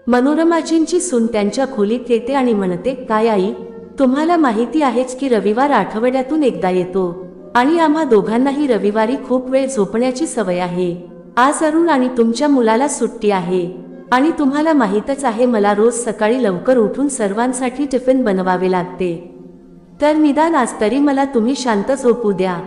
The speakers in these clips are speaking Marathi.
मनोरमाजींची सून त्यांच्या खोलीत येते आणि म्हणते, काय आई, तुम्हाला माहिती आहेच की रविवार आठवड्यातून एकदा येतो आणि आम्हा दोघांनाही रविवारी खूप वेळ झोपण्याची सवय आहे. आज अरुण आणि तुमच्या मुलाला सुट्टी आहे आणि तुम्हाला माहीतच आहे मला रोज सकाळी लवकर उठून सर्वांसाठी टिफिन बनवावे लागते. तर निदान आज तरी मला तुम्ही शांत झोपू द्या.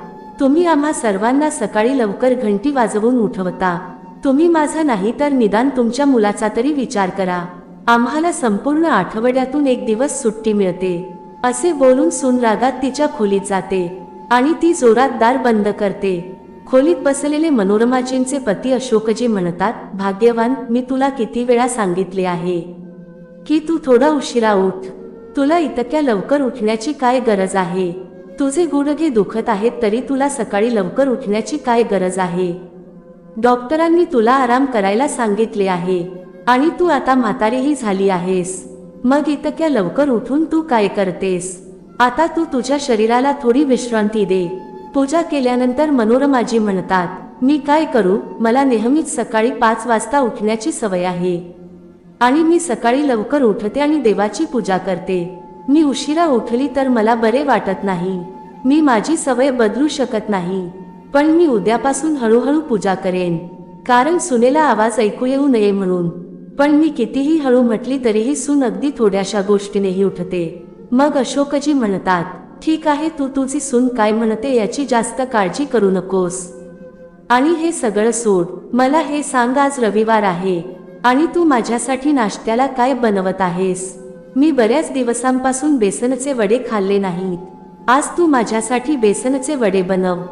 तुम्ही आम्हा सर्वांना सकाळी लवकर घंटी वाजवून उठवता. तुम्ही माझा नाही तर निदान तुमच्या मुलाचा तरी विचार करा. आम्हाला संपूर्ण आठवड्यातून एक दिवस सुट्टी मिळते. असे बोलून सून रागात तिच्या खोलीत जाते आणि ती जोरात दार बंद करते. खोलीत बसलेले मनोरमाजींचे पती अशोकजी म्हणतात, भाग्यवान, मी तुला किती वेळा सांगितले आहे की तू थोडा उशिरा उठ. तुला इतक्या लवकर उठण्याची काय गरज आहे? तुझे गुडघे दुखत आहेत तरी तुला सकाळी लवकर उठण्याची काय गरज आहे? डॉक्टरांनी तुला आराम करायला सांगितले आहे आणि तू आता म्हातारीही झाली आहेस. मग इतक्या लवकर उठून तू काय करतेस? आता तू तुझ्या शरीराला थोडी विश्रांती दे. पूजा केल्यानंतर मनोरमाजी म्हणतात, मी काय करू, मला नेहमीच सकाळी 5 वाजता उठण्याची सवय आहे आणि मी सकाळी लवकर उठते आणि देवाची पूजा करते. मी उशिरा उठली तर मला बरे वाटत नाही. मी माझी सवय बदलू शकत नाही, पण मी उद्यापासून हळूहळू पूजा करेन, कारण सुनेला आवाज ऐकू येऊ नये म्हणून. पण मी कितीही हळू म्हटली तरीही सून अगदी थोड्याशा गोष्टीनेही उठते. मग अशोकजी म्हणतात, ठीक आहे, तू तुझी सून काय म्हणते याची जास्त काळजी करू नकोस आणि हे सगळं सोड. मला हे सांग, आज रविवार आहे आणि तू माझ्यासाठी नाश्त्याला काय बनवत आहेस? मी बऱ्याच दिवसांपासून बेसनचे वडे खाल्ले नाहीत. आज तू माझ्यासाठी बेसनचे वडे बनव.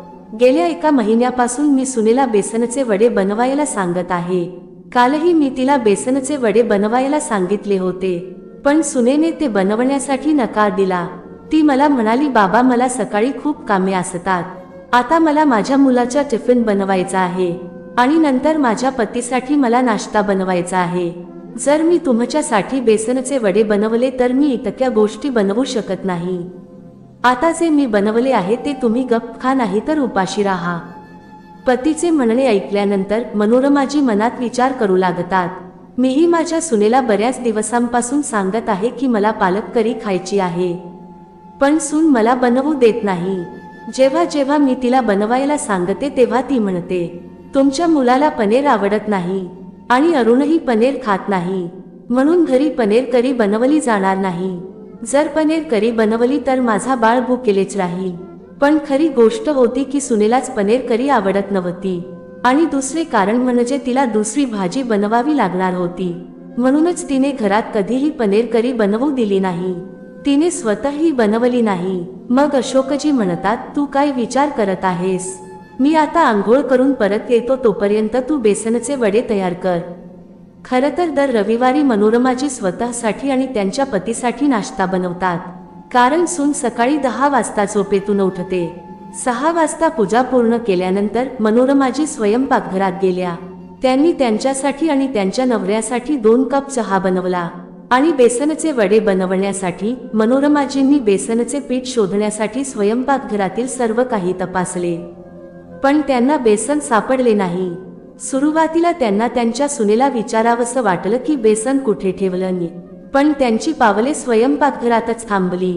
गेल्या 1 महिन्यापासून मी सुनेला बेसनचे वडे बनवायला सांगत आहे. कालही मी तिला बेसनचे वडे बनवायला सांगितले होते, पण सुनेने ते बनवण्यासाठी नकार दिला. ती मला म्हणाली, बाबा, मला सकाळी खूप कामे असतात. आता मला माझ्या मुलाचा टिफिन बनवायचा आहे आणि नंतर माझ्या पतीसाठी मला नाश्ता बनवायचा आहे. जर मी तुमच्यासाठी बेसनचे वडे बनवले तर मी इतक्या गोष्टी बनवू शकत नाही. आता जे मी बनवले आहे ते तुम्ही गप्प खा, नाही तर उपाशी राहा. पतीचे म्हणणे ऐकल्यानंतर मनोरमाजी मनात विचार करू लागतात, मीही माझ्या सुनेला बऱ्याच दिवसांपासून सांगत आहे की मला पालक करी खायची आहे, पण सून मला बनवू देत नाही. जेव्हा जेव्हा मी तिला बनवायला सांगते तेव्हा ती म्हणते, तुमच्या मुलाला पनीर आवडत नाही आणि अरुणही पनीर खात नाही, म्हणून घरी पनीर करी बनवली जाणार नाही. जर पनीर करी बनवली तर माझा बाळ भुकेलेच राहील. पण खरी गोष्ट होती की सुनेलाच पनीर करी आवडत नव्हती आणि दुसरे कारण म्हणजे तिला दुसरी भाजी बनवावी लागणार होती, म्हणूनच तिने घरात कधीही पनीर करी बनवू दिली नाही. तिने स्वतःही बनवली नाही. मग अशोकजी म्हणतात, तू काय विचार करत आहेस? मी आता आंघोळ करून परत येतो, तोपर्यंत तू बेसनचे वडे तयार कर. खरं तर दर रविवारी मनोरमाजी स्वतःसाठी आणि त्यांच्या पतीसाठी नाश्ता बनवतात, कारण सून सकाळी 10 वाजता झोपेतून उठते. 6 वाजता पूजा पूर्ण केल्यानंतर मनोरमाजी स्वयंपाकघरात गेल्या. त्यांनी त्यांच्यासाठी आणि त्यांच्या नवऱ्यासाठी 2 कप चहा बनवला आणि बेसनचे वडे बनवण्यासाठी मनोरमाजींनी बेसनचे पीठ शोधण्यासाठी स्वयंपाकघरातील सर्व काही तपासले, पण त्यांना बेसन सापडले नाही. सुरुवातीला त्यांना त्यांच्या सुनेला विचारावंसं वाटलं की बेसन कुठे ठेवलं, पण त्यांची पावले स्वयंपाकघरातच थांबली,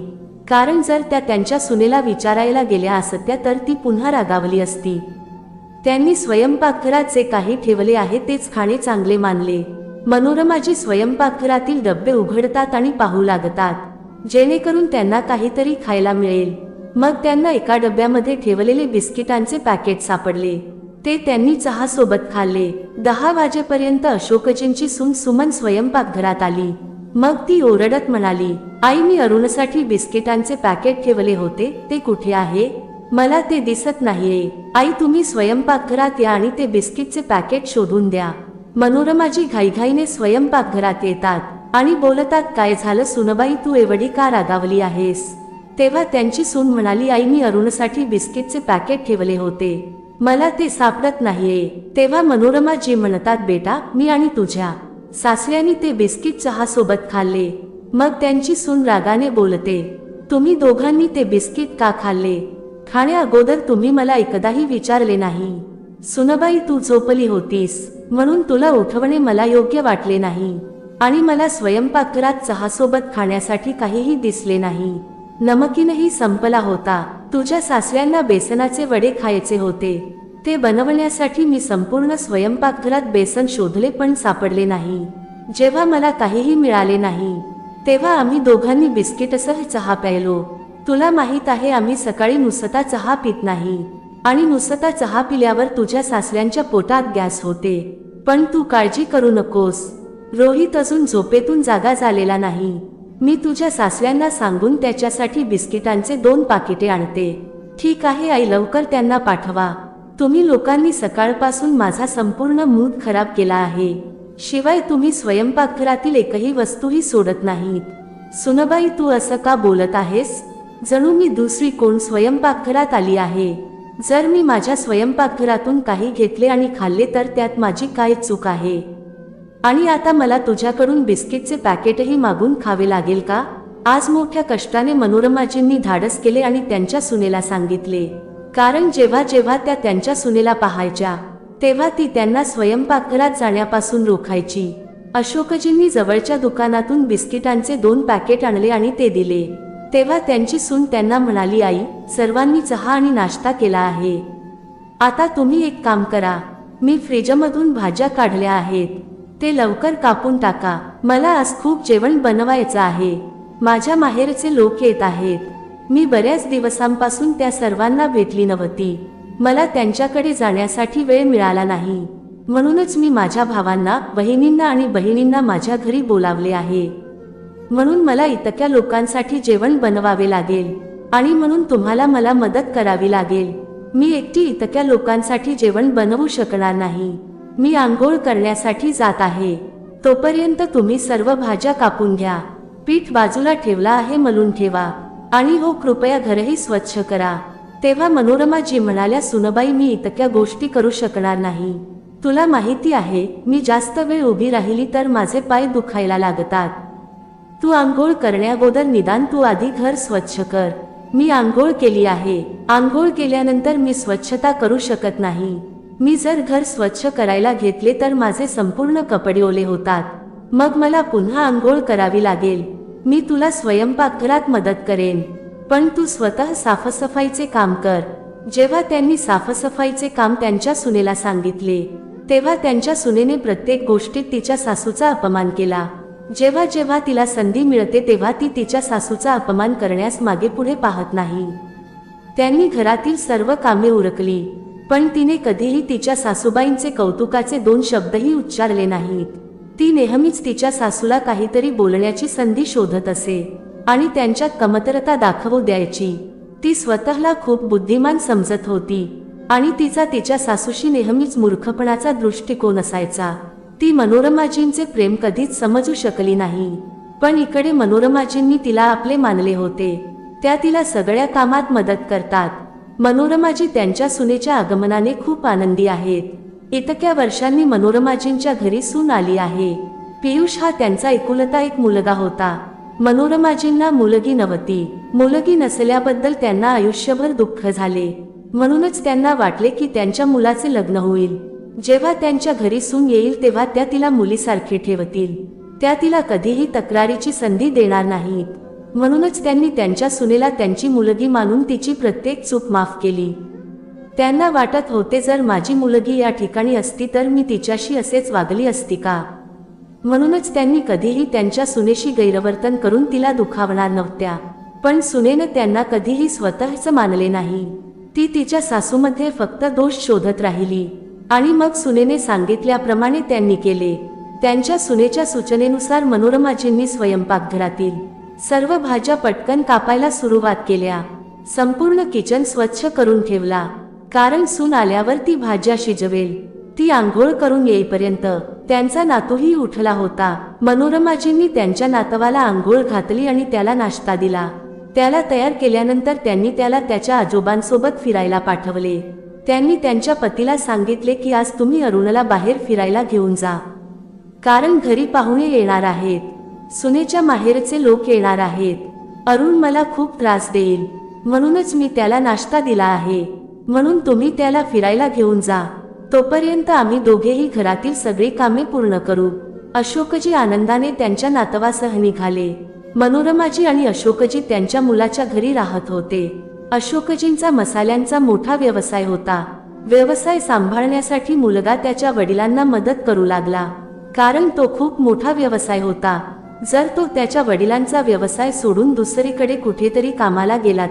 कारण जर त्या त्यांच्या सुनेला विचारायला गेल्या असत्या तर ती पुन्हा रागावली असती. त्यांनी स्वयंपाकघरात जे काही ठेवले आहे तेच खाणे चांगले मानले. मनोरमाजी स्वयंपाकघरातील डब्बे उघडतात आणि पाहू लागतात, जेणेकरून त्यांना काहीतरी खायला मिळेल. मग त्यांना एका डब्यामध्ये ठेवलेले बिस्किटांचे पॅकेट सापडले. ते त्यांनी चहा सोबत खाल्ले. 10 वाजेपर्यंत अशोकजींची सून सुमन स्वयंपाकघरात आली. मग ती ओरडत म्हणाली, आई, मी अरुणसाठी बिस्किटांचे पॅकेट ठेवले होते, ते कुठे आहे? मला ते दिसत नाहीये. आई, तुम्ही स्वयंपाकघरात या आणि ते बिस्किटचे पॅकेट शोधून द्या. मनोरमाजी घाईघाईने स्वयंपाकघरात येतात आणि बोलतात, काय झालं सुनबाई, तू एवढी का रागावली आहेस? तेव्हा त्यांची सून म्हणाली, आई, मी अरुणसाठी बिस्किटचे पॅकेट ठेवले होते, मला ते सापडत नाहीये. तेव्हा मनोरमाजी म्हणतात, बेटा, मी आणि तुझ्या सासऱ्यानी ते बिस्किट चहा सोबत खाल्ले. मग त्यांची सून रागाने बोलते, तुम्ही दोघांनी ते बिस्किट का खाल्ले? खाण्या अगोदर तुम्ही मला एकदाही विचारले नाही. सुनबाई, तू झोपली होतीस म्हणून तुला उठवणे मला योग्य वाटले नाही. आणि मला स्वयंपाकघरात चहासोबत खाण्यासाठी काहीही दिसले नाही. नमकीनही संपला होता. तुझ्या सासऱ्यांना बेसनाचे वडे खायचे होते. ते बनवण्यासाठी मी संपूर्ण स्वयंपाकघरात बेसन शोधले पण सापडले नाही. जेव्हा मला काहीही मिळाले नाही तेव्हा आम्ही दोघांनी बिस्किटसह चहा प्यायलो. तुला माहित आहे आम्ही सकाळी नुसता चहा पित नाही आणि नुसता चहा पिल्यावर तुझ्या सासऱ्यांच्या पोटात गॅस होते. पण तू काळजी करू नकोस. रोहित अजून झोपेतून जागा झालेला नाही. मी तुझ्या सासऱ्यांना सांगून त्याच्यासाठी बिस्किटांचे 2 पाकिटे आणते. ठीक आहे आई, लवकर त्यांना पाठवा. तुम्ही लोकांनी सकाळपासून माझा संपूर्ण मूड खराब केला आहे. शिवाय तुम्ही स्वयंपाकघरातील एकही वस्तूही सोडत नाहीत. सुनबाई, तू असं का बोलत आहेस? जणू मी दुसरी कोण स्वयंपाकघरात आली आहे. जर मी माझ्या स्वयंपाकघरातून काही घेतले आणि खाल्ले तर त्यात माझी काय चूक आहे? आणि आता मला तुझ्याकडून बिस्किटचे पॅकेटही मागून खावे लागेल का? आज मोठ्या कष्टाने मनोरमाजींनी धाडस केले आणि त्यांच्या सुनेला सांगितले. कारण जेव्हा जेव्हा त्या त्यांच्या सुनेला पाहायच्या तेव्हा ती त्यांना स्वयंपाकघरात जाण्यापासून रोखायची. अशोकजींनी जवळच्या दुकानातून बिस्किटांचे 2 पॅकेट आणले आणि ते दिले. तेव्हा त्यांची सून त्यांना म्हणाली, आई, सर्वांनी चहा आणि नाश्ता केला आहे. आता तुम्ही एक काम करा. मी फ्रीजमधून भाज्या काढल्या आहेत. ते लवकर कापून टाका. मला आज खूप जेवण बनवायचं आहे. माझ्या माहेरचे लोक येत आहेत. मी बऱ्याच दिवसांपासून त्या सर्वांना भेटली नव्हती. मला त्यांच्याकडे जाण्यासाठी वेळ मिळाला नाही. म्हणूनच मी माझ्या भावांना, बहिणींना आणि बहिणींना माझ्या घरी बोलावले आहे. म्हणून मला इतक्या लोकांसाठी जेवण बनवावे लागेल आणि म्हणून तुम्हाला मला मदत करावी लागेल. मी एकटी इतक्या लोकांसाठी जेवण बनवू शकणार नाही. मी आंघोळ करण्यासाठी जात आहे. तोपर्यंत तुम्ही सर्व भाज्या कापून घ्या. पीठ बाजूला ठेवला आहे, मलून ठेवा. आणि हो, कृपया घरही स्वच्छ करा. तेव्हा मनोरमाजी म्हणाल्या, सुनबाई, मी इतक्या गोष्टी करू शकणार नाही. तुला माहिती आहे, मी जास्त वेळ उभी राहिली तर माझे पाय दुखायला लागतात. तू आंघोळ करण्याअगोदर निदान तू आधी घर स्वच्छ कर. मी आंघोळ केली आहे. आंघोळ केल्यानंतर मी स्वच्छता करू शकत नाही. मी जर घर स्वच्छ करायला घेतले तर माझे संपूर्ण कपडे ओले होतात. मग मला पुन्हा आंघोळ करावी लागेल. मी तुला स्वयंपाकघरात मदत करेन, पण तू स्वतः साफसफाईचे काम कर. जेव्हा त्यांनी साफसफाईचे काम त्यांच्या सुनेला सांगितले तेव्हा त्यांच्या सुनेने प्रत्येक गोष्टीत तिच्या सासूचा अपमान केला. जेव्हा जेव्हा तिला संधी मिळते तेव्हा ती तिच्या सासूचा अपमान करण्यास मागे पुढे पाहत नाही. त्यांनी घरातील सर्व कामे उरकली, पण तिने कधीही तिच्या सासूबाईंचे कौतुकाचे 2 शब्दही उच्चारले नाहीत. ती नेहमीच तिच्या सासूला काहीतरी बोलण्याची संधी शोधत असे आणि त्यांच्यात कमतरता दाखवू द्यायची. ती स्वतःला खूप बुद्धिमान समजत होती आणि तिचा तिच्या सासूशी नेहमीच मूर्खपणाचा दृष्टिकोन असायचा. ती मनोरमाजींचे प्रेम कधीच समजू शकली नाही. पण इकडे मनोरमाजींनी तिला आपले मानले होते. त्या तिला सगळ्या कामात मदत करतात. मनोरमाजी त्यांच्या सुनेच्या आगमनाने खूप आनंदी आहेत. इतक्या वर्षांनी मनोरमाजींच्या घरी सून आली आहे. पियुष हा त्यांचा एकुलता एक मुलगा होता. मनोरमाजींना मुलगी नव्हती. मुलगी नसल्याबद्दल त्यांना आयुष्यभर दुःख झाले. म्हणूनच त्यांना वाटले की त्यांच्या मुलाचे लग्न होईल. जेव्हा त्यांच्या घरी सून येईल तेव्हा त्या तिला मुलीसारखे ठेवतील. त्या तिला कधीही तक्रारीची संधी देणार नाहीत. म्हणूनच त्यांनी त्यांच्या सुनेला त्यांची मुलगी मानून तिची प्रत्येक चूक माफ केली. त्यांना वाटत होते, जर माझी मुलगी या ठिकाणी असती तर मी तिच्याशी असेच वागली असती का? म्हणूनच त्यांनी कधीही त्यांच्या सुनेशी गैरवर्तन करून तिला दुखावणार नव्हत्या. पण सुनेनं त्यांना कधीही स्वतःच मानले नाही. ती तिच्या सासूमध्ये फक्त दोष शोधत राहिली आणि मग सुनेने सांगितल्याप्रमाणे त्यांनी केले. त्यांच्या सुनेच्या सूचनेनुसार मनोरमाजींनी स्वयंपाकघरातील सर्व भाज्या पटकन कापायला सुरुवात केल्या. संपूर्ण किचन स्वच्छ करून ठेवला, कारण सून आल्यावर ती भाज्या शिजवेल. ती आंघोळ करून येईपर्यंत त्यांचा नातूही उठला होता. मनोरमाजींनी त्यांच्या नातवाला आंघोळ घातली आणि त्याला नाश्ता दिला. त्याला तयार केल्यानंतर त्यांनी त्याला त्याच्या आजोबांसोबत फिरायला पाठवले. त्यांनी त्यांच्या पतीला सांगितले की आज तुम्ही अरुणला बाहेर फिरायला घेऊन जा, कारण घरी पाहुणे येणार आहेत. सुनेच्या माहेरचे लोक येणार आहेत. अरुण मला खूप त्रास देईल, म्हणूनच मी त्याला नाश्ता दिला आहे. म्हणून तुम्ही त्याला फिरायला घेऊन जा. तोपर्यंत आम्ही दोघेही घरातील सगळी कामे पूर्ण करू. अशोकजी आनंदाने त्यांच्या नातवासह निघाले. मनोरमाजी आणि अशोकजी त्यांच्या मुलाच्या घरी राहत होते. अशोकजींचा मसाल्यांचा मोठा व्यवसाय होता. व्यवसाय सांभाळण्यासाठी मुलगा त्याच्या वडिलांना मदत करू लागला, कारण तो खूप मोठा व्यवसाय होता. जर तो त्याच्या वडिलांचा व्यवसाय सोडून दुसरीकडे कुठेतरी कामाला गेला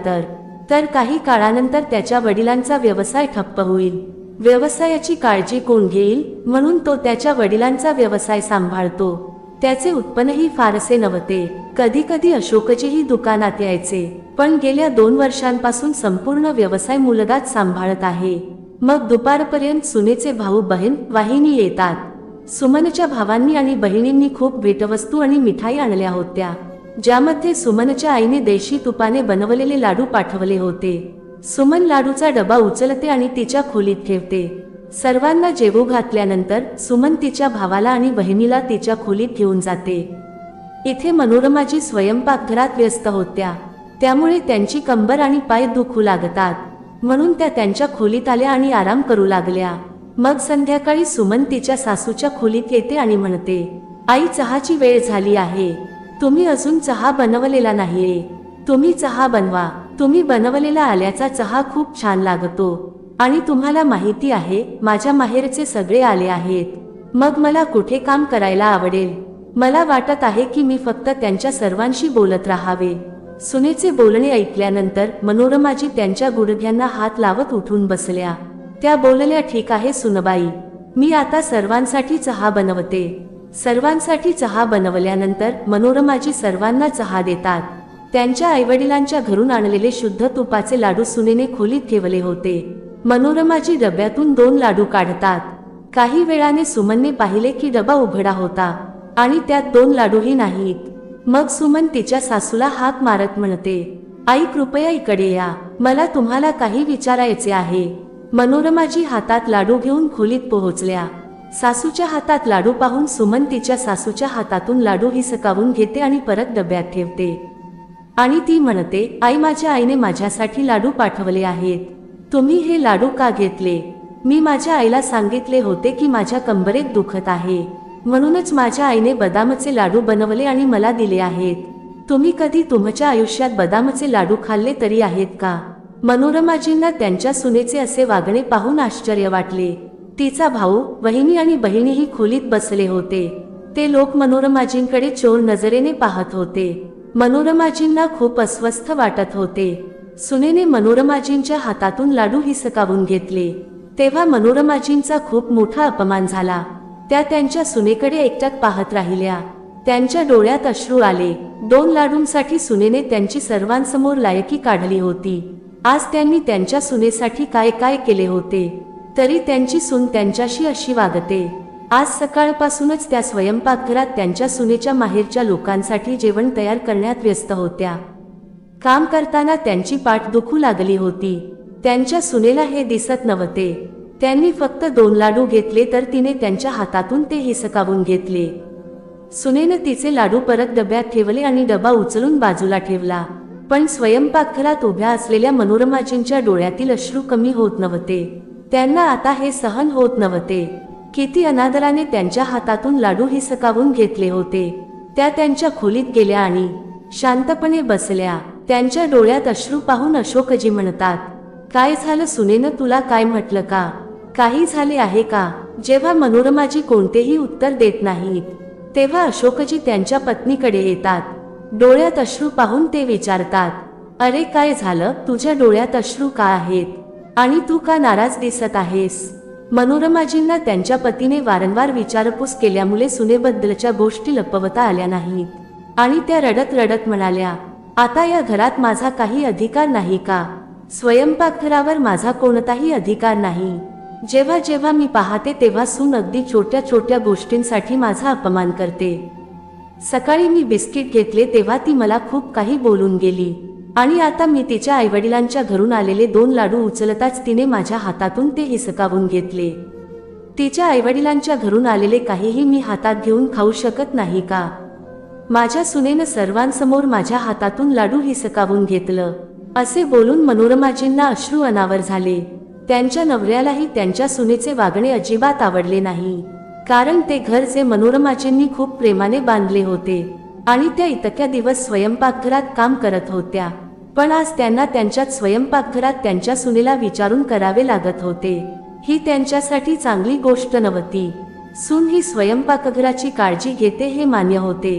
तर काही काळानंतर त्याच्या वडिलांचा व्यवसाय ठप्प होईल. व्यवसायाची काळजी कोण घेईल, म्हणून तो त्याच्या वडिलांचा व्यवसाय सांभाळतो. त्याचे उत्पन्नही फारसे नव्हते. कधी कधी अशोकजीही दुकानात यायचे, पण गेल्या 2 वर्षांपासून संपूर्ण व्यवसाय मुलगाच सांभाळत आहे. मग दुपारपर्यंत सुनेचे भाऊ बहीण वाहिनी येतात. सुमनच्या भावांनी आणि बहिणींनी खूप भेटवस्तू आणि मिठाई आणल्या होत्या, ज्यामध्ये सुमनच्या आईने देशी तुपाने बनवलेले लाडू पाठवले होते. सुमन लाडूचा डबा उचलते आणि तिच्या खोलीत ठेवते. सर्वांना जेवू घातल्यानंतर सुमन तिच्या भावाला आणि बहिणीला तिच्या खोलीत घेऊन जाते. इथे मनोरमाजी स्वयंपाकघरात व्यस्त होत्या, त्यामुळे त्यांची कंबर आणि पाय दुखू लागतात. म्हणून त्या त्यांच्या खोलीत आल्या आणि आराम करू लागल्या. मग संध्याकाळी सुमन तिच्या सासूच्या खोलीत येते आणि म्हणते, आई, चहाची वेळ झाली आहे. तुम्ही अजून चहा बनवलेला नाहीये. तुम्ही चहा बनवा. तुम्ही बनवलेला आल्याचा चहा खूप छान लागतो. आणि तुम्हाला माहिती आहे, माझ्या माहेरचे सगळे आले आहेत. मग मला कुठे काम करायला आवडेल. मला वाटत आहे की मी फक्त त्यांच्या सर्वांशी बोलत राहावे. सुनेचे बोलणे ऐकल्यानंतर मनोरमाजी त्यांच्या गुडघ्यांना हात लावत उठून बसल्या. त्या बोलल्या, ठीक आहे सुनबाई, मी आता सर्वांसाठी चहा बनवते. सर्वांसाठी चहा बनवल्यानंतर मनोरमाजी सर्वांना चहा देतात. त्यांच्या आईवडिलांच्या घरून आणलेले शुद्ध तुपाचे लाडू सुनेने खोलीत ठेवले होते. मनोरमाजी डब्यातून 2 लाडू काढतात. काही वेळाने सुमनने पाहिले की डबा उघडा होता आणि त्यात 2 लाडूही नाहीत. मग सुमन तिच्या सासूला हाक मारत म्हणते, आई, कृपया इकडे या, मला तुम्हाला काही विचारायचे आहे. मनोरमाजी हातात लाडू घेऊन खोलीत पोहोचल्या. सासूच्या हातात लाडू पाहून सुमन तिच्या सासूच्या हातातून लाडू हिसकावून घेते आणि परत डब्यात ठेवते. आणि ती म्हणते, आई, माझ्या आईने माझ्यासाठी लाडू पाठवले आहेत. तुम्ही हे लाडू का घेतले? मी माझ्या आईला सांगितले होते की माझ्या कंबरेत दुखत आहे, म्हणूनच माझ्या आईने बदामचे लाडू बनवले आणि मला दिले आहेत. तुम्ही कधी तुमच्या आयुष्यात बदामचे लाडू खाल्ले तरी आहेत का? मनोरमाजींना त्यांच्या सुनेचे असे वागणे पाहून आश्चर्य वाटले. तिचा भाऊ, वहिनी आणि बहिणीही खोलीत बसले होते. ते लोक मनोरमाजींकडे चोर नजरेने पाहत होते. मनोरमाजींना खूप अस्वस्थ वाटत होते. सुनेने मनोरमाजींच्या हातातून लाडू हिसकावून घेतले. तेव्हा मनोरमाजींचा खूप मोठा अपमान झाला. त्या त्यांच्या सुनेकडे एकटक पाहत राहिल्या. त्यांच्या डोळ्यात अश्रू आले. 2 लाडूंसाठी सुनेने त्यांची सर्वांसमोर लायकी काढली होती. आज त्यांनी त्यांच्या सुनेसाठी काय काय केले होते, तरी त्यांची सून त्यांच्याशी अशी वागते. आज सकाळपासूनच त्या स्वयंपाकघरात त्यांच्या सुनेच्या माहेरच्या लोकांसाठी जेवण तयार करण्यात व्यस्त होत्या. काम करताना त्यांची पाठ दुखू लागली होती. त्यांच्या सुनेला हे दिसत नव्हते. त्यांनी फक्त 2 लाडू घेतले तर तिने त्यांच्या हातातून ते हिसकावून घेतले. सुनेनं तिचे लाडू परत डब्यात ठेवले आणि डबा उचलून बाजूला ठेवला. पण स्वयंपाकघरात उभ्या असलेल्या मनोरमाजींच्या डोळ्यातील अश्रू कमी होत नव्हते. त्यांना आता हे सहन होत नव्हते. किती अनादराने त्यांच्या हातातून लाडू हिसकावून घेतले होते. त्या त्यांच्या खोलीत गेल्या आणि शांतपणे बसल्या. त्यांच्या डोळ्यात अश्रू पाहून अशोकजी म्हणतात, काय झालं सुनेनं, तुला काय म्हटलं का? काही झाले आहे का? जेव्हा मनोरमाजी कोणतेही उत्तर देत नाहीत, तेव्हा अशोकजी त्यांच्या पत्नीकडे येतात. डोळ्यात अश्रू पाहून ते विचारतात, अरे काय झालं, तुझ्या डोळ्यात अश्रू का आहेत आणि तू का नाराज दिसत आहेस? मनोरमाजींना त्यांच्या पतीने वारंवार विचारपूस केल्यामुळे सुनेबद्दलच्या गोष्टी लपवता आल्या नाहीत आणि त्या रडत रडत म्हणाल्या, आता या घरात माझा काही अधिकार नाही का? स्वयंपाकघरावर माझा कोणताही अधिकार नाही. जेव्हा जेव्हा मी पाहते तेव्हा सून अगदी छोट्या छोट्या गोष्टींसाठी माझा अपमान करते. सकाळी मी बिस्किट घेतले तेव्हा ती मला खूप काही बोलून गेली आणि आता मी तिच्या आईवडिलांच्या घरून आलेले 2 लाडू उचलताच तिने माझ्या हातातून ते हिसकावून घेतले. तिच्या आईवडिलांच्या घरून आलेले काहीही मी हातात घेऊन खाऊ शकत नाही का? माझ्या सुनेनं सर्वांसमोर माझ्या हातातून लाडू हिसकावून घेतलं. असे बोलून मनोरमाजींना अश्रू अनावर झाले. त्यांच्या नवऱ्यालाही त्यांच्या सुनेचे वागणे अजिबात आवडले नाही, कारण ते घर जे मनोरमाजींनी खूप प्रेमाने बांधले होते आणि त्या इतक्या दिवस स्वयंपाकघरात काम करत होत्या, पण आज त्यांना त्यांच्याच स्वयंपाकघरात त्यांच्या सुनेला विचारून करावे लागत होते। ही त्यांच्यासाठी चांगली गोष्ट नव्हती। सून ही स्वयंपाकघराची काळजी घेते हे मान्य होते,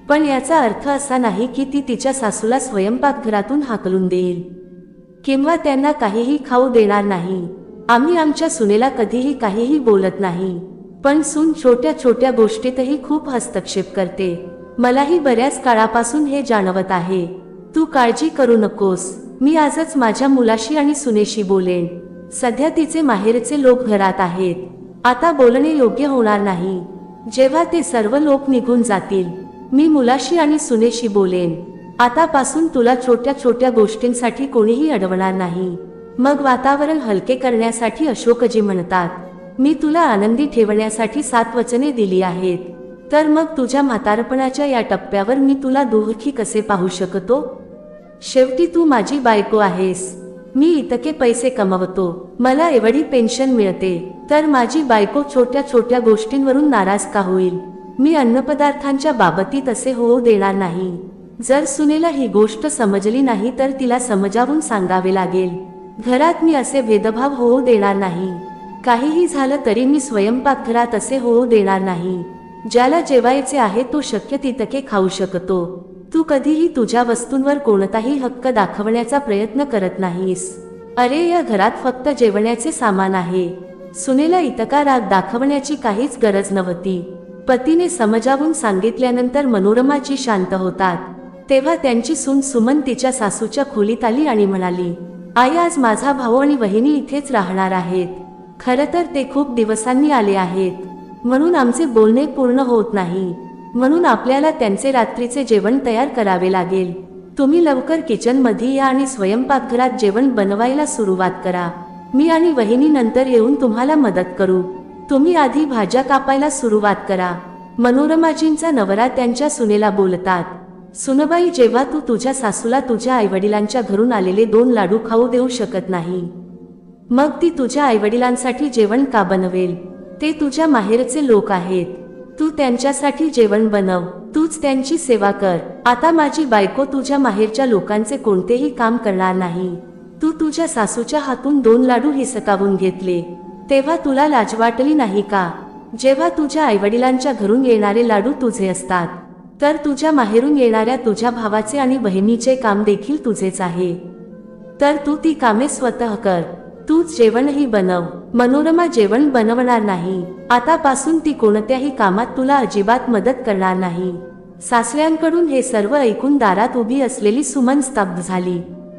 पण याचा अर्थ असा नाही की ती तिच्या सासूला स्वयंपाकघरातून हाकलून देईल किंवा त्यांना काहीही खाऊ देणार नाही। आम्ही आमच्या सुनेला कधीही काहीही बोलत नाही, पण सून छोट्या छोट्या गोष्टीतही खूप हस्तक्षेप करते। मलाही बऱ्याच काळापासून हे जाणवत आहे। तू काळजी करू नकोस, मी आजच माझ्या मुलाशी आणि सुनेशी बोलेन। सध्या तिचे माहेरचे लोक घरात आहेत, आता बोलणे योग्य होणार नाही। जेव्हा ते सर्व लोक निघून जातील, मी मुलाशी आणि सुनेशी बोलेन। आतापासून तुला छोट्या छोट्या गोष्टींसाठी कोणीही अडवणार नाही। मग वातावरण हलके करण्यासाठी अशोकजी म्हणतात, मी तुला आनंदी ठेवण्यासाठी 7 वचने दिली आहेत, तर मग तुझ्या म्हातारपणाच्या या टप्प्यावर मी तुला दुःखी कसे पाहू शकतो? शेवटी तू माझी बायको आहेस। मी इतके पैसे कमवतो, मला एवढी पेन्शन मिळते, तर माझी बायको छोट्या छोट्या गोष्टींवरून नाराज का होईल? मी अन्नपदार्थांच्या बाबतीत असे होऊ देणार नाही। जर सुनेला ही गोष्ट समजली नाही तर तिला समजावून सांगावे लागेल। घरात मी असे भेदभाव होऊ देणार नाही। काहीही झालं तरी मी स्वयंपाकघरात असे होऊ देणार नाही। ज्याला जेवायचे आहे तो शक्य तितके खाऊ शकतो। तू कधीही तुझ्या वस्तूंवर कोणताही हक्क दाखवण्याचा प्रयत्न करत नाहीस। अरे, या घरात फक्त जेवण्याचे सामान आहे। सुनेला इतका राग दाखवण्याची काहीच गरज नव्हती। पतीने समजावून सांगितल्यानंतर मनोरमाजी शांत होतात, तेव्हा त्यांची सून सुमन तिच्या सासूच्या खोलीत आली आणि म्हणाली, आई, आज माझा भाऊ आणि वहिनी इथेच राहणार आहेत। खरं तर ते खूप दिवसांनी आले आहेत, म्हणून आमचे बोलणे पूर्ण होत नाही, म्हणून आपल्याला त्यांचे रात्रीचे जेवण तयार करावे लागेल। तुम्ही लवकर किचनमध्ये या आणि स्वयंपाकघरात जेवण बनवायला सुरुवात करा। मी आणि वहिनी नंतर येऊन तुम्हाला मदत करू। तुम्ही आधी भाज्या कापायला सुरुवात करा। मनोरमाजींचा नवरा त्यांच्या सुनेला बोलतात, सुनबाई, जेव्हा तू तुझ्या सासूला तुझ्या आईवडिलांच्या घरून आलेले 2 लाडू खाऊ देऊ शकत नाही, मग ती तुझ्या आईवडिलांसाठी जेवण का बनवेल? ते तुझ्या माहेरचे लोक आहेत, तू त्यांच्यासाठी जेवण बनव, तूच त्यांची सेवा कर। आता माझी बायको तुझ्या माहेरच्या लोकांचे कोणतेही काम करणार नाही। तू तुझ्या सासूच्या हातून 2 लाडू हिसकावून घेतले, तेव्हा तुला लाज वाटली नाही का? जेव्हा तुझ्या आईवडिलांच्या घरून येणारे लाडू तुझे असतात, तर तुझ्या माहेरून येणाऱ्या तुझ्या भावाचे आणि बहिणीचे काम देखील तुझेच आहे, तर तू ती कामे स्वतः कर। तूच जेवणही बनव। मनोरमा जेवण बनवणार नाही। आतापासून ती कोणत्याही कामात तुला अजिबात मदत करणार नाही। सासऱ्यांकडून हे सर्व ऐकून दारात उभी असलेली सुमन स्तब्ध झाली।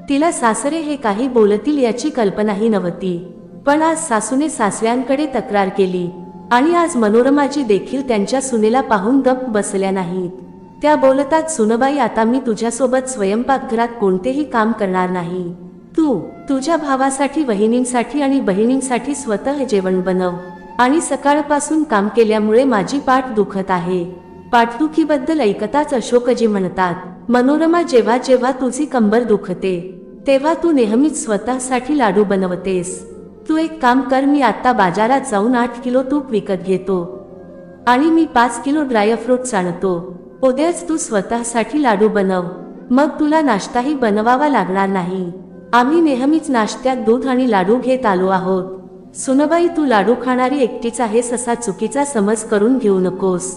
तिला सासरे हे काही बोलतील याची कल्पनाही नव्हती, पण आज सासूने सासऱ्यांकडे तक्रार केली आणि आज मनोरमाजी देखील त्यांच्या सुनेला पाहून गप्प बसल्या नाहीत। त्या बोलतात, सुनबाई, आता मी तुझ्यासोबत स्वयंपाकघरात कोणतेही काम करणार नाही। तू तुझ्या भावासाठी, वहिनींसाठी आणि बहिणींसाठी स्वतः जेवण बनव आणि सकाळपासून काम केल्यामुळे माझी पाठ दुखत आहे। पाठदुखीबद्दल ऐकताच अशोकजी म्हणतात, मनोरमा, जेव्हा जेव्हा तुझी कंबर दुखते तेव्हा तू नेहमीच स्वतःसाठी लाडू बनवतेस। तू एक काम कर, मी आता बाजारात जाऊन 8 किलो तूप विकत घेतो आणि मी 5 किलो ड्रायफ्रूट्स आणतो। उद्याच तू स्वतःसाठी लाडू बनव, मग तुला नाश्ताही बनवावा लागणार नाही। आम्ही नेहमीच नाश्त्यात दूध आणि लाडू घेत आलो आहोत। सुनबाई, तू लाडू खाणारी एकटीच आहेस असा चुकीचा समज करून घेऊ नकोस।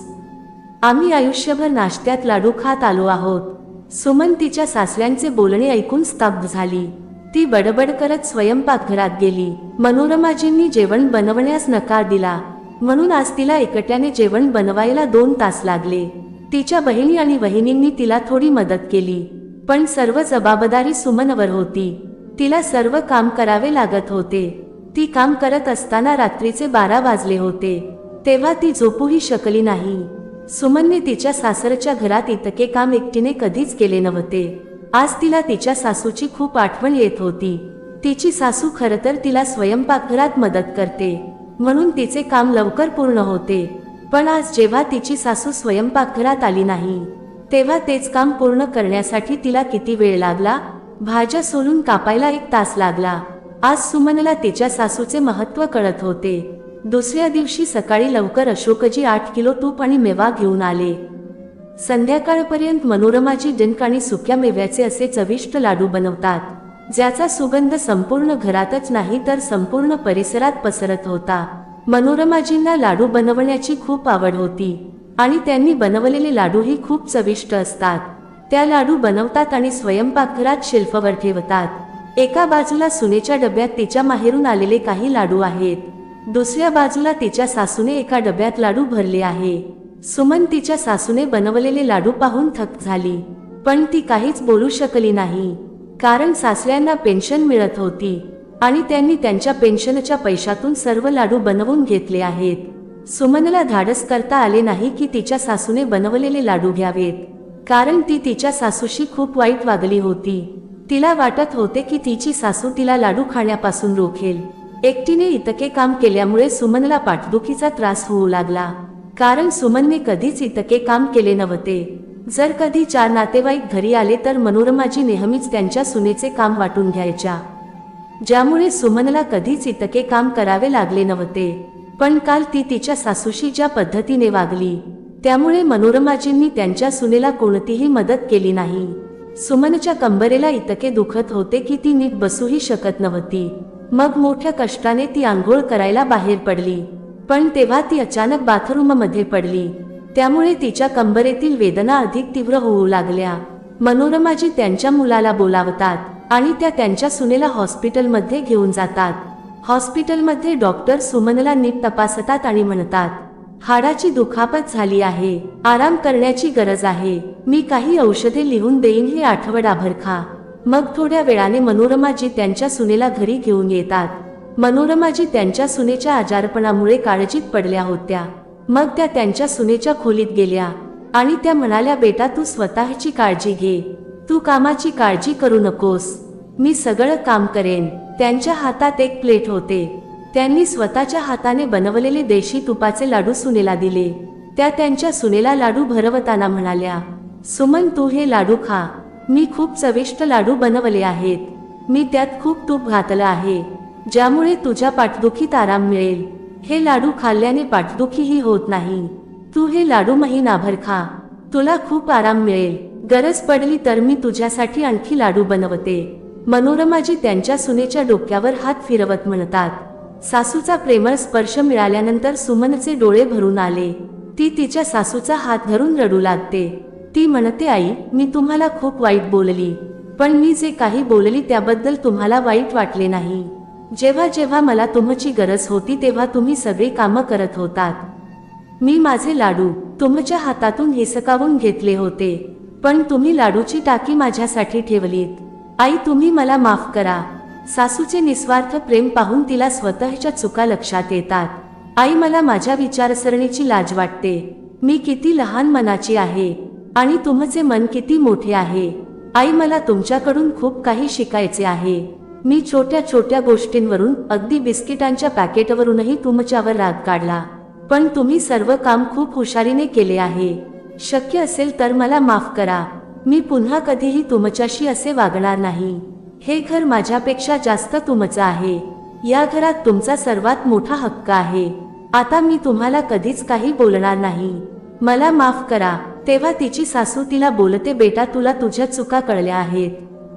आम्ही आयुष्यभर नाश्त्यात लाडू खात आलो आहोत। सुमन तिच्या सासऱ्यांचे बोलणे ऐकून स्तब्ध झाली। ती बडबड करत स्वयंपाकघरात गेली। मनोरमाजींनी जेवण बनवण्यास नकार दिला, म्हणून आज तिला एकट्याने जेवण बनवायला 2 तास लागले। तिच्या बहिणी आणि वहिनींनी तिला थोडी मदत केली, पण सर्व जबाबदारी सुमनवर होती। तिला सर्व काम करावे लागत होते। ती काम करत असताना रात्रीचे 12 वाजले होते, तेव्हा ती झोपूही शकली नाही। सुमनने तिच्या सासरच्या घरात इतके काम एकटीने कधीच केले नव्हते। आज तिला तिच्या सासूची खूप आठवण येत होती। तिची सासू खरं तर तिला स्वयंपाकघरात मदत करते, म्हणून तिचे काम लवकर पूर्ण होते, पण आज जेव्हा तिची सासू स्वयंपाकघरात आली नाही, तेव्हा तेच काम पूर्ण करण्यासाठी तिला किती वेळ लागला? भाज्या सोलून कापायला 1 तास लागला। आज सुमनला तिच्या सासूचे महत्त्व कळत होते। दुसऱ्या दिवशी सकाळी लवकर अशोकजी 8 किलो तूप आणि मेवा घेऊन आले. संध्याकाळपर्यंत मनोरमाजी डिंक आणि सुक्या मेव्याचे असे चविष्ट लाडू बनवतात, ज्याचा सुगंध संपूर्ण घरातच नाही तर संपूर्ण परिसरात पसरत होता. मनोरमाजींना लाडू बनवण्याची खूप आवड होती आणि त्यांनी बनवलेले लाडूही खूप चविष्ट असतात. त्या लाडू बनवतात आणि स्वयंपाकघरात शेल्फवर ठेवतात. एका बाजूला सुनेच्या डब्यात तिच्या माहेरून आलेले काही लाडू आहेत, दुसऱ्या बाजूला तिच्या सासूने एका डब्यात लाडू भरले आहे. सुमन तिच्या सासूने बनवलेले लाडू पाहून थक्क झाली, पण ती काहीच बोलू शकली नाही, कारण सासऱ्यांना पेन्शन मिळत होती आणि त्यांनी त्यांच्या पेन्शनच्या पैशातून सर्व लाडू बनवून घेतले आहेत. सुमनला धाडस करता आले नाही की तिच्या सासूने बनवलेले लाडू घ्यावेत, कारण ती तिच्या सासूशी खूप वाईट वागली होती. तिला वाटत होते की तिची सासू तिला लाडू खाण्यापासून रोखेल. एकटीने इतके काम केल्यामुळे सुमनला पाठदुखीचा त्रास होऊ लागला, कारण सुमनने कधीच इतके काम केले नव्हते. जर कधी 4 नातेवाईक घरी आले तर मनोरमाजी नेहमीच त्यांच्या सुनेचे काम वाटून घ्यायच्या, ज्यामुळे सुमनला कधीच इतके काम करावे लागले नव्हते. पण काल ती तिच्या सासूशी ज्या पद्धतीने वागली, त्यामुळे मनोरमाजींनी त्यांच्या सुनेला कोणतीही मदत केली नाही. सुमनच्या कंबरेला इतके दुखत होते की ती नीट बसूही शकत नव्हती. मग मोठ्या कष्टाने ती आंघोळ करायला बाहेर पडली, पण तेव्हा ती अचानक बाथरूममध्ये पडली, त्यामुळे तिच्या कंबरेतील वेदना अधिक तीव्र होऊ लागल्या. मनोरमाजी त्यांच्या मुलाला बोलावतात आणि त्या त्यांच्या सुनेला हॉस्पिटलमध्ये घेऊन जातात. हॉस्पिटलमध्ये डॉक्टर सुमनला नीट तपासतात आणि म्हणतात, हाडाची दुखापत झाली आहे, आराम करण्याची गरज आहे, मी काही औषधे लिहून देईन, हे आठवडाभर खा. मग थोड्या वेळाने मनोरमाजी त्यांच्या सुनेला घरी घेऊन येतात. मनोरमाजी त्यांच्या सुनेच्या आजारपणामुळे काळजीत पडल्या होत्या. मग त्या त्यांच्या सुनेच्या खोलीत गेल्या आणि त्या म्हणाल्या, बेटा तू स्वतःची काळजी घे, तू कामाची काळजी करू नकोस, मी सगळं काम करेन. त्यांच्या हातात एक प्लेट होते. त्यांनी स्वतःच्या हाताने बनवलेले देशी तुपाचे लाडू सुनेला दिले. त्या त्यांच्या सुनेला लाडू भरवताना म्हणाल्या, सुमन तू हे लाडू खा, मी खूप चविष्ट लाडू बनवले आहेत, मी त्यात खूप तूप घातलं आहे, ज्यामुळे तुझ्या पाठदुखीत आराम मिळेल. हे लाडू खाल्ल्याने पाठदुखीही होत नाही. तू हे लाडू महिनाभर खा, तुला खूप आराम मिळेल. गरज पडली तर मी तुझ्यासाठी आणखी लाडू बनवते. मनोरमाजी त्यांच्या सुनेच्या डोक्यावर हात फिरवत म्हणतात. सासूचा प्रेमळ स्पर्श मिळाल्यानंतर सुमनचे डोळे भरून आले. ती तिच्या सासूचा हात धरून रडू लागते. ती म्हणते, आई मी तुम्हाला खूप वाईट बोलली, पण मी जे काही बोलली त्याबद्दल तुम्हाला वाईट वाटले नाही. जेव्हा जेव्हा मला तुमची गरज होती तेव्हा तुम्ही सगळी कामं करत होतात. मी माझे लाडू तुमच्या हातातून हिसकावून घेतले होते, पण तुम्ही लाडूची टाकी माझ्यासाठी ठेवलीत. आई तुम्ही मला माफ करा. सासूचे निस्वार्थ प्रेम पाहून तिला स्वतःच्या चुका लक्षात येतात. आई मला माझ्या विचारसरणीची लाज वाटते. मी किती लहान मनाची आहे आणि तुमचे मन किती मोठे आहे. आई मला तुमच्याकडून खूप काही शिकायचे आहे. मी छोट्या छोट्या गोष्टींवरून, अगदी बिस्किटांच्या पॅकेटवरूनही तुमच्यावर राग काढला, पण तुम्ही सर्व काम खूप हुशारीने केले आहे. शक्य असेल तर मला माफ करा. मी पुन्हा कधीही तुमच्याशी असे वागणार नाही. हे घर माझ्यापेक्षा जास्त तुमचं आहे. या घरात तुमचा सर्वात मोठा हक्क आहे. आता मी तुम्हाला कधीच काही बोलणार नाही. मला माफ करा. तेव्हा तिची सासू तिला बोलते, बेटा तुला तुझ्या चुका कळल्या आहेत.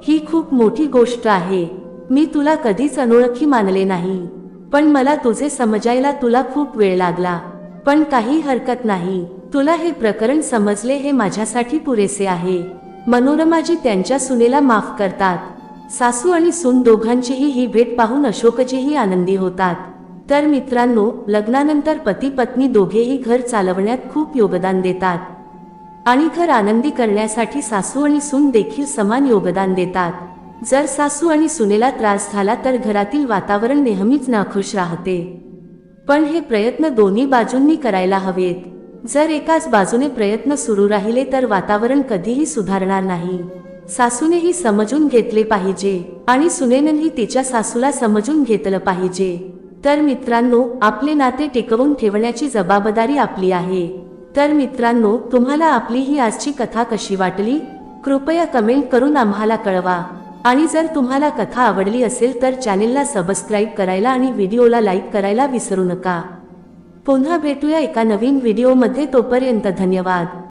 ही खूप मोठी गोष्ट आहे. मी तुला कधीच अनोळखी मानले नाही, पण मला तुझे समजायला तुला खूप वेळ लागला. पण काही हरकत नाही. तुला हे प्रकरण समजले हे माझ्यासाठी पुरेसे आहे. मनोरमाजी त्यांच्या सुनेला माफ करतात. सासू आणि सून दोघांचीही ही भेट पाहून अशोकजीही आनंदी होतात. तर मित्रांनो, लग्नानंतर पती पत्नी दोघेही घर चालवण्यात खूप योगदान देतात आणि घर आनंदी करण्यासाठी सासू आणि सून देखील समान योगदान देतात. जर सासू आणि सुनेला त्रास झाला तर घरातील वातावरण नेहमीच नाखुश राहते. पण हे प्रयत्न दोन्ही बाजूंनी करायला हवेत. जर एकाच बाजूने प्रयत्न सुरू राहिले तर वातावरण कधीही सुधारणार नाही. सासूनेही समजून घेतले पाहिजे आणि सुनेनेही तिच्या सासूला समजून घेतलं पाहिजे. तर मित्रांनो, आपले नाते टिकवून ठेवण्याची जबाबदारी आपली आहे. तर मित्रांनो, तुम्हाला आपली ही आजची कथा कशी वाटली? कृपया कमेंट करून आम्हाला कळवा. आणि जर तुम्हाला कथा आवडली असेल तर चॅनेलला सबस्क्राईब करायला आणि व्हिडिओला लाईक करायला विसरू नका. पुन्हा भेटूया एका नवीन व्हिडिओमध्ये, तोपर्यंत धन्यवाद.